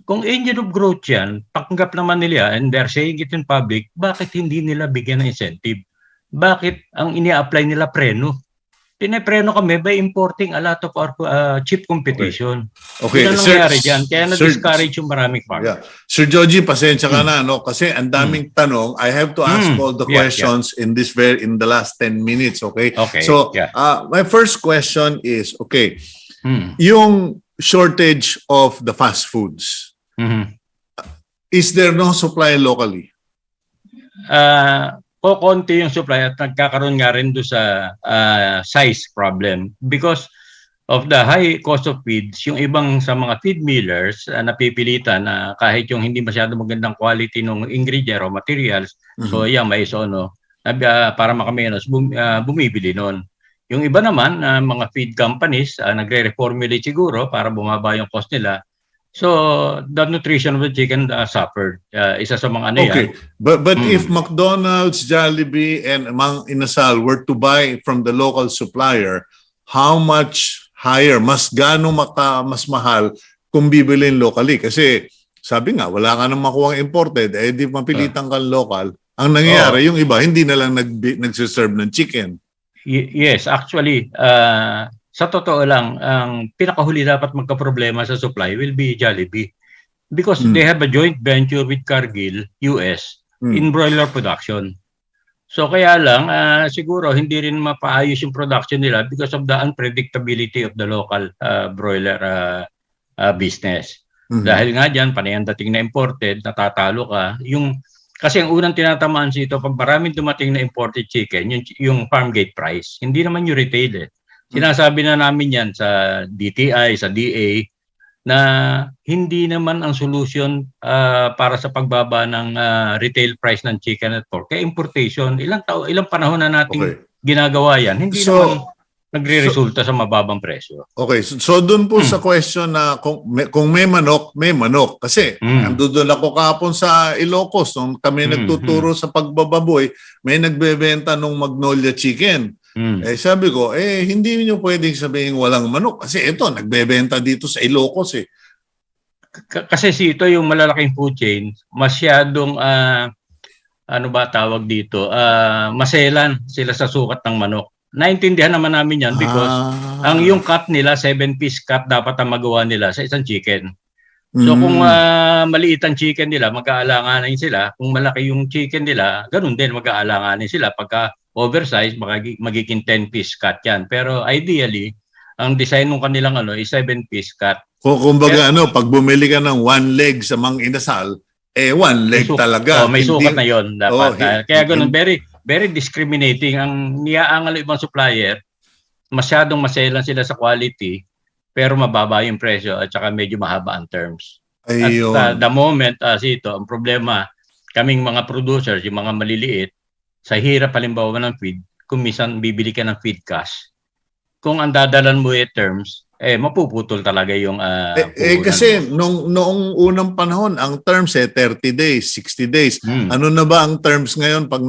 Kung engine of growth yan, tanggap naman nila and they're saying it in public, bakit hindi nila bigyan ng incentive? Bakit ang ini-apply nila preno? pinepreno kami by importing a lot of our cheap competition. Okay, Yun ang sir, nangyari dyan. Kaya sir, na-discourage yung maraming farmers. yeah. Sir Joji, pasensya ka na, no? Kasi ang daming tanong. I have to ask all the questions in the last 10 minutes, okay? Okay, So, yeah. my first question is, okay, yung shortage of the fast foods, is there no supply locally? Konti yung supply at nagkakaroon nga rin doon sa size problem because of the high cost of feeds. Yung ibang sa mga feed millers napipilitan na kahit yung hindi masyado magandang quality ng ingredient or materials, soya, mais, para makamenos, bumibili nun. Yung iba naman, mga feed companies, nagre-reformulate siguro para bumaba yung cost nila. So, the nutrition of the chicken suffered. Isa sa mga ano Okay, yan. but if McDonald's, Jollibee, and Mang Inasal were to buy from the local supplier, how much higher, mas mas mahal kung bibilin locally? Kasi sabi nga, wala ka nang makuha imported, di mapilitan kang local. Ang nangyayari, yung iba, hindi na lang nagsiserve ng chicken. Yes, actually, sa totoo lang, ang pinakahuli dapat magka-problema sa supply will be Jollibee because they have a joint venture with Cargill, US, in broiler production. So kaya lang, siguro hindi rin mapaayos yung production nila because of the unpredictability of the local broiler business. Dahil nga dyan, panay ang dating na imported, natatalo ka. Kasi ang unang tinatamaan dito, pag maraming dumating na imported chicken, yung farm gate price, hindi naman yung retail eh. Sinasabi na namin yan sa DTI, sa DA, na hindi naman ang solution para sa pagbaba ng retail price ng chicken at pork. Kaya importation, ilang panahon na nating ginagawa yan, hindi naman nagre-resulta sa mababang presyo. Okay, so doon po sa question na kung may manok, may manok. Kasi doon ako kapon sa Ilocos, nung kami nagtuturo sa pagbababoy, may nagbebenta ng Magnolia chicken. Sabi ko, hindi niyo pwedeng sabihin walang manok. Kasi ito, nagbebenta dito sa Ilocos eh. Kasi ito yung malalaking food chain, masyadong, ano ba tawag dito, maselan sila sa sukat ng manok. Naintindihan naman namin yan because ang yung cut nila, 7-piece cut dapat ang magawa nila sa isang chicken. So kung maliit ang chicken nila, mag-aalanganin sila. Kung malaki yung chicken nila, ganun din, mag-aalanganin sila. Pagka oversize, magiging 10-piece cut yan. Pero ideally, ang design ng kanilang is 7-piece cut. Kumbaga pag bumili ka ng one leg sa Mang Inasal, one leg talaga. May sukat na yon dapat. Kaya ganun, very discriminating. Ang niyaangal ibang supplier, masyadong maselan sila sa quality, pero mababa yung presyo at saka medyo mahaba ang terms. Ayun. At the moment, ang problema, kaming mga producers, yung mga maliliit, sa hirap halimbawa ng feed, kung minsan bibili ka ng feed cash, kung ang dadalan mo terms, mapuputol talaga yung kasi noong unang panahon, ang terms 30 days, 60 days. Ano na ba ang terms ngayon pag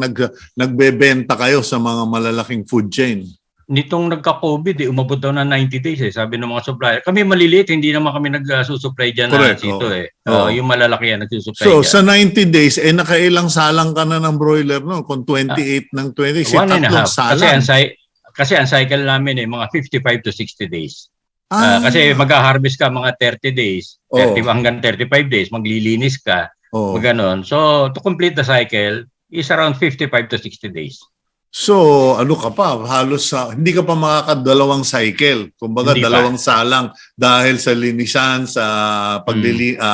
nagbebenta kayo sa mga malalaking food chain? Nitong nagka-COVID, umabot daw na 90 days sabi ng mga supplier. Kami maliliit, hindi naman kami nagsusupply dyan. Correct, yung malalaki yan nagsusupply dyan. Sa 90 days, nakailang salang ka na ng broiler no? Kung 28 ng 20, tatlong salang. Kasi ang cycle namin mga 55 to 60 days. Kasi mag-harvest ka mga 30 days, 30 hanggang 35 days, maglilinis ka, maganon. So, to complete the cycle is around 55 to 60 days. So, halos hindi ka pa makakadalawang cycle. Kumbaga, dalawang salang dahil sa linisan, sa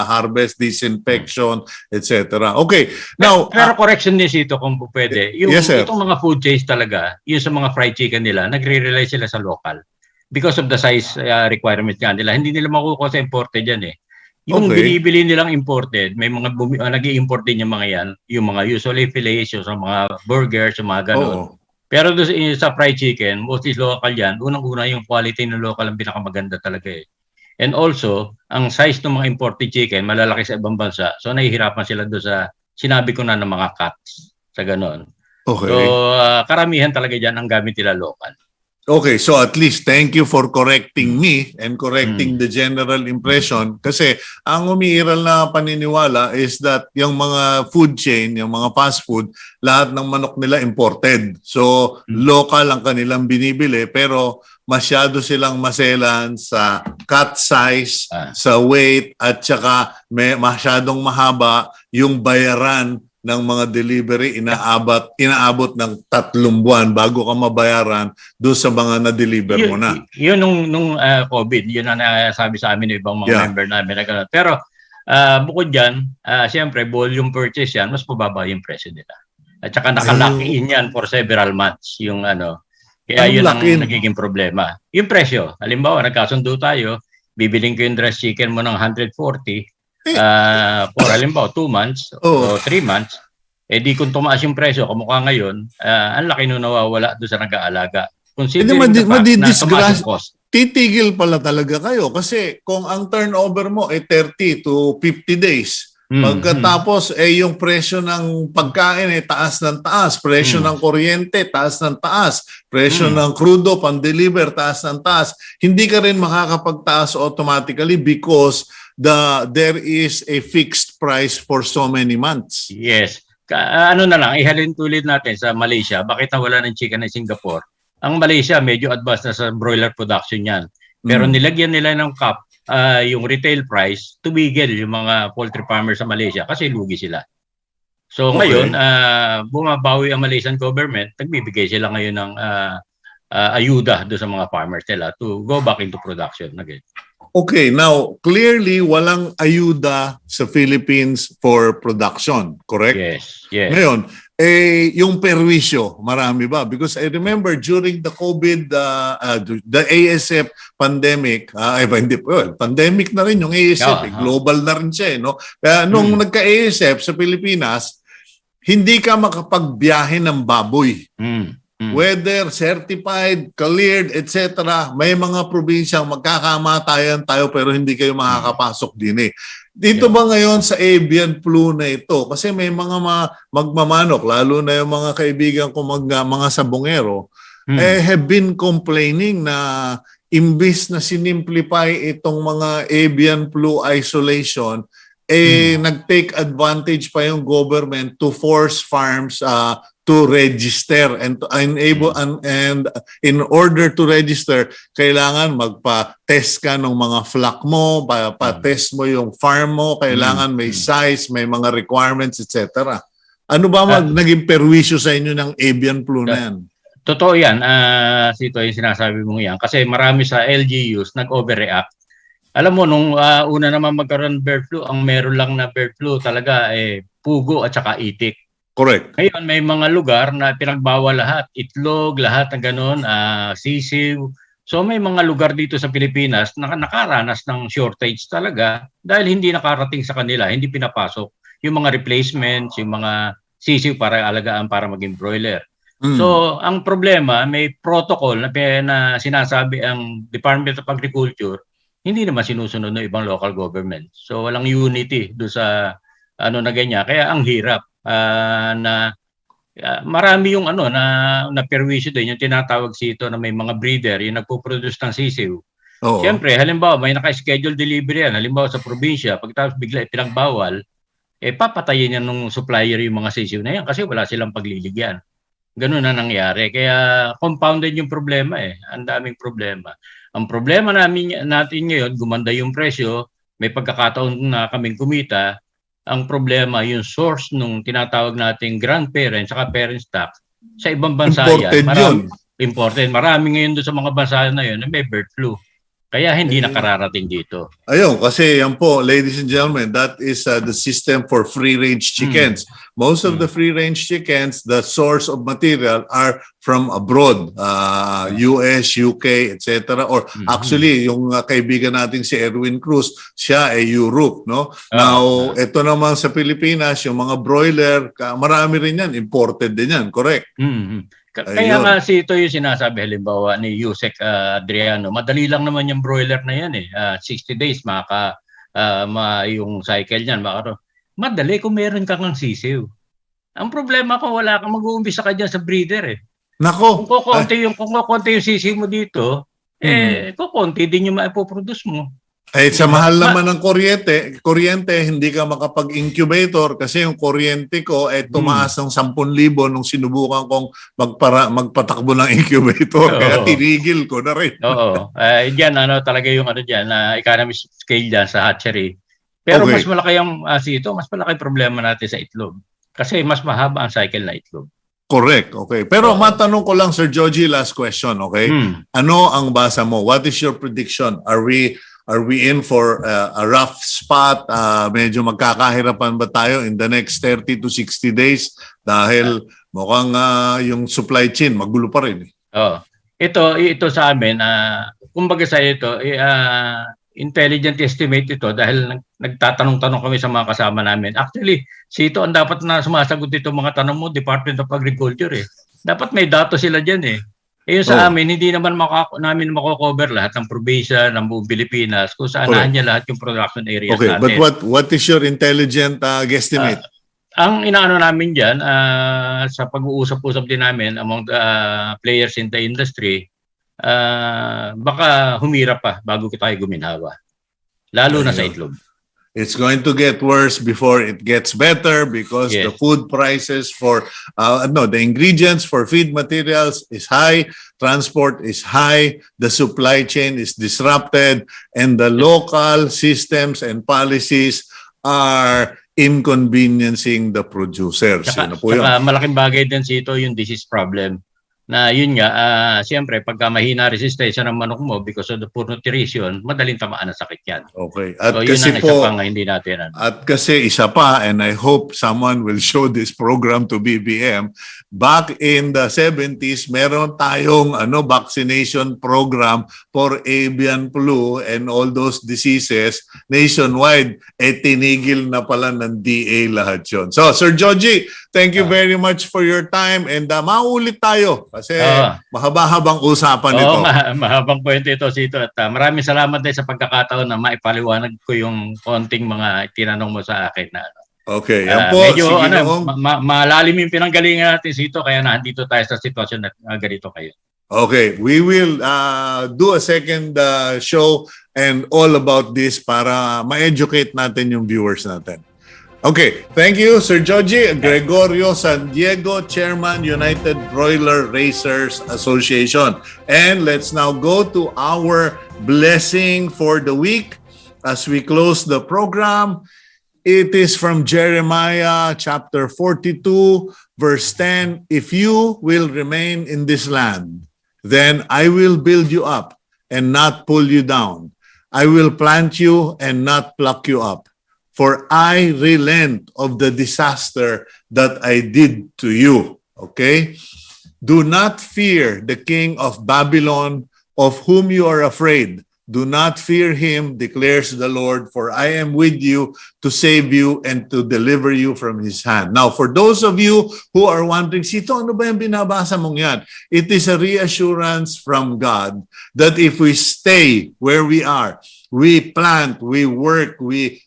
harvest, disinfection, etc. Okay. Now, pero correction din dito kung pwede. Itong mga food chains talaga, yung sa mga fried chicken nila, nagre-rely sila sa local. Because of the size requirements nila. Hindi nila makukuha sa imported yan eh. Yung binibili nilang imported, may mga nag-i-import din yung mga yan, yung mga usually fillets, sa mga burgers, yung mga ganun. Pero sa fried chicken, mostly local yan, unang-una yung quality ng local ang pinakamaganda talaga eh. And also, ang size ng mga imported chicken, malalaki sa ibang bansa, so nahihirapan sila doon sa, sinabi ko na ng mga cuts, sa ganun. So, karamihan talaga dyan ang gamit nila local. Okay, so at least thank you for correcting me and correcting the general impression kasi ang umiiral na paniniwala is that yung mga food chain, yung mga fast food, lahat ng manok nila imported. So local ang kanilang binibili pero masyado silang maselan sa cut size, sa weight at saka masyadong mahaba yung bayaran ng mga delivery, inaabot ng 3 buwan bago ka mabayaran doon sa mga na-deliver mo na. Yun nung COVID, yun ang nasabi sa amin ng ibang mga member namin na gano'n. Pero bukod dyan, siyempre volume purchase yan, mas mababa yung presyo nila. At saka nakalock in yan for several months yung ano. Kaya yun ang nagiging problema. Yung presyo, halimbawa nagkasundo tayo, bibiling ko yung dressed chicken mo ng 140, for halimbawa 2 months o 3 months, di kung tumaas yung presyo, kamukha ngayon, ang laki nung nawawala doon sa nag-aalaga. Considering the fact na tumaas yung cost. Titigil pala talaga kayo kasi kung ang turnover mo ay 30 to 50 days, pagkatapos yung presyo ng pagkain ay taas ng taas, presyo ng kuryente taas ng taas, presyo ng crudo pan-deliver taas ng taas, hindi ka rin makakapagtaas automatically because there is a fixed price for so many months. Yes. Ano na lang, ihalin tulad natin sa Malaysia. Bakit nawala ng chicken ng Singapore? Ang Malaysia, medyo advanced na sa broiler production yan. Pero nilagyan nila ng cap, yung retail price, tumigil yung mga poultry farmers sa Malaysia kasi lugi sila. So ngayon, bumabawi ang Malaysian government, nagbibigay sila ngayon ng ayuda doon sa mga farmers nila to go back into production again. Okay, now clearly walang ayuda sa Philippines for production, correct? Yes, yes. Ngayon, yung perwisyo, marami ba? Because I remember during the COVID, the ASF pandemic, pandemic na rin yung ASF, global na rin siya, no? Kaya nung nagka-ASF sa Pilipinas, hindi ka makapagbiyahe ng baboy. Whether certified, cleared, etc. May mga probinsyang magkakamatayan tayo pero hindi kayo makakapasok din eh. Dito ba ngayon sa avian flu na ito? Kasi may mga magmamanok, lalo na yung mga kaibigan ko mga sabongero, have been complaining na imbis na sinimplify itong mga avian flu isolation, nag-take advantage pa yung government to force farms to register and in order to register kailangan magpa-test ka ng mga flock mo, pa-test mo yung farm mo, kailangan may size, may mga requirements, etc. Ano ba naging perwisyo sa inyo ng avian flu na yan? Totoo yan, Cito, yung sinasabi mo yan kasi marami sa LGUs nag-overreact. Alam mo, nung una naman magkaroon bird flu, ang meron lang na bird flu talaga pugo at saka itik. Correct. Ngayon, may mga lugar na pinagbawal lahat. Itlog, lahat ng ganun, sisiw. So may mga lugar dito sa Pilipinas na nakaranas ng shortage talaga dahil hindi nakarating sa kanila, hindi pinapasok yung mga replacements, yung mga sisiw para alagaan para maging broiler. So ang problema, may protocol na sinasabi ang Department of Agriculture, hindi naman sinusunod ng ibang local government. So walang unity doon sa na ganyan. Kaya ang hirap. Marami yung na perwisyo din yung tinatawag Cito na may mga breeder yung nagpo-produce ng sisiw. Siyempre, halimbawa may naka-schedule delivery yan, halimbawa sa probinsya, pagkatapos bigla ipinagbawal, papatayin yan ng supplier yung mga sisiw na yan kasi wala silang pagliligyan. Ganun na nangyari. Kaya compounded yung problema ang daming problema. Ang problema natin ngayon, gumanda yung presyo, may pagkakataon na kaming kumita. Ang problema, yung source nung tinatawag nating grandparents saka parents tax sa ibang bansa imported. Marami ngayon doon sa mga bansa na yun na may bird flu. Kaya hindi nakararating dito. Ayun, kasi yan po, ladies and gentlemen, that is the system for free-range chickens. Most of the free-range chickens, the source of material are from abroad, US, UK, etc. Or actually, yung kaibigan natin si Erwin Cruz, siya ay Europe, no? Now, ito naman sa Pilipinas, yung mga broiler, marami rin yan, imported din yan, correct? Kaya nga ito yung sinasabi halimbawa ni Yusek Adriano, madali lang naman yung broiler na yan 60 days yung cycle niyan. Madali kung meron kang sisiw. Ang problema ko wala kang mag-uumpisa ka dyan sa breeder Nako. Kung kukonti yung sisi mo dito, kukonti din yung maipoproduce mo. Sa mahal naman ng kuryente, hindi ka makapag-incubator kasi yung kuryente ko tumaas ng 10,000 nung sinubukan kong magpatakbo ng incubator. Kaya tinigil ko na rin. Oo. Diyan, talaga yung economy scale dyan sa hatchery. Pero mas malaki yung mas malaki problema natin sa itlog. Kasi mas mahaba ang cycle na itlog. Correct. Okay. Pero matanong ko lang, Sir Joji, last question. Okay. Ano ang basa mo? What is your prediction? Are we in for a rough spot? Medyo magkakahirapan ba tayo in the next 30 to 60 days? Dahil mukhang yung supply chain magulo pa rin. Ito sa amin, kumbaga sa ito, intelligent estimate ito dahil nagtatanong-tanong kami sa mga kasama namin. Actually, Cito, ang dapat na sumasagot dito mga tanong mo, Department of Agriculture Dapat may datos sila dyan Yung sa amin, hindi naman namin mako-cover lahat ng probinsya ng buong Pilipinas kung saan niya lahat yung production areas natin. But what is your intelligent guesstimate? Ang inaano namin dyan, sa pag-uusap-usap din namin among the players in the industry, baka humirap pa bago tayo guminhawa. Lalo na sa itlog. It's going to get worse before it gets better because the food prices for the ingredients for feed materials is high, transport is high, the supply chain is disrupted, and the local systems and policies are inconveniencing the producers. Saka malaking bagay din Cito yung disease problem. Na yun nga, siyempre, pagka mahina resistensya ng manok mo because of the poor nutrition, madaling tamaan ng sakit yan. Okay. At so kasi yun ang isa pa nga hindi natin. At kasi isa pa, and I hope someone will show this program to BBM, back in the 70s, meron tayong vaccination program for avian flu and all those diseases nationwide. Tinigil na pala ng DA lahat yun. So, Sir Joji, thank you very much for your time and maulit tayo. Kasi mahaba-habang usapan ito. Mahabang point ito, Cito. At maraming salamat din sa pagkakataon na maipaliwanag ko yung konting mga tinanong mo sa akin. Okay. Yan po. Medyo malalim yung pinanggalingan natin, Cito. Kaya nandito tayo sa sitwasyon na ganito kayo. Okay. We will do a second show and all about this para ma-educate natin yung viewers natin. Okay, thank you, Sir Joji. Gregorio San Diego, Chairman, United Broiler Racers Association. And let's now go to our blessing for the week as we close the program. It is from Jeremiah chapter 42, verse 10. If you will remain in this land, then I will build you up and not pull you down. I will plant you and not pluck you up. For I relent of the disaster that I did to you. Okay? Do not fear the king of Babylon, of whom you are afraid. Do not fear him, declares the Lord, for I am with you to save you and to deliver you from his hand. Now, for those of you who are wondering, Cito, ano ba yung binabasa mong yan? It is a reassurance from God that if we stay where we are, we plant, we work, we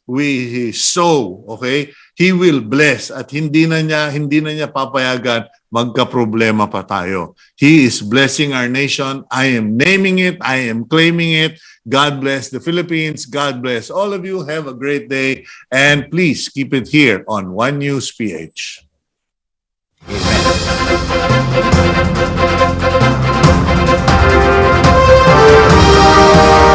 sow, okay? He will bless at hindi na niya papayagan magka-problema pa tayo. He is blessing our nation. I am naming it. I am claiming it. God bless the Philippines. God bless all of you. Have a great day. And please keep it here on One News PH. Amen.